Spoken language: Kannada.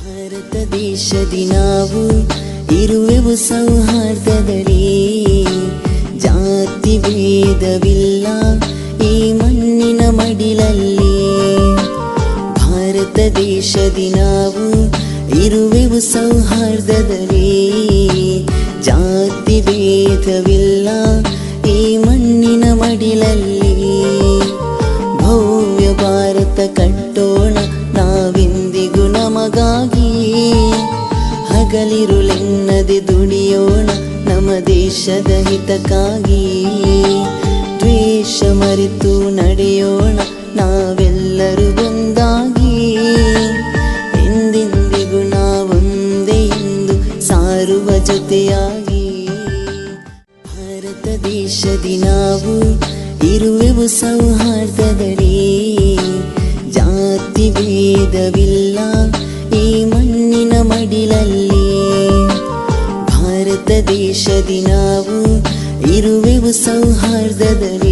ಭಾರತ ದೇಶದಿ ನಾವು ಇರುವೆವು ಸೌಹಾರ್ದದಲ್ಲಿ, ಜಾತಿ ಭೇದವಿಲ್ಲ ಈ ಮಣ್ಣಿನ ಮಡಿಲಲ್ಲಿ. ಭಾರತ ದೇಶದಿ ನಾವು ಇರುವೆವು ಸೌಹಾರ್ದದಲ್ಲಿ, ಜಾತಿ ಭೇದವಿಲ್ಲ ಈ ಮಣ್ಣಿನ ಮಡಿಲಲ್ಲಿ. ಭವ್ಯ ಭಾರತ ಕಟ್ಟೋಣ ನಾವೆಂದಿಗೂ ನಮಗಾಗಿ, ಹಗಲಿರುಳೆನ್ನದೆ ದುಡಿಯೋಣ ನಮ್ಮ ದೇಶದ ಹಿತಕ್ಕಾಗಿ. ದ್ವೇಷ ಮರೆತು ನಡೆಯೋಣ ನಾವೆಲ್ಲರೂ ಒಂದಾಗಿ, ಎಂದೆಂದಿಗೂ ನಾವೊಂದೇ ಎಂದು ಸಾರುವ ಜೊತೆಯಾಗಿ. ಭಾರತ ದೇಶದಿ ನಾವು ಇರುವೆವು ಸೌಹಾರ್ದದಲ್ಲಿ, ಜಾತಿ ಭೇದವಿಲ್ಲ ಈ ಮಣ್ಣಿನ ಮಡಿಲಲ್ಲಿ. ಭಾರತ ದೇಶದಿ ನಾವು ಇರುವೆವು ಸೌಹಾರ್ದದಲ್ಲಿ.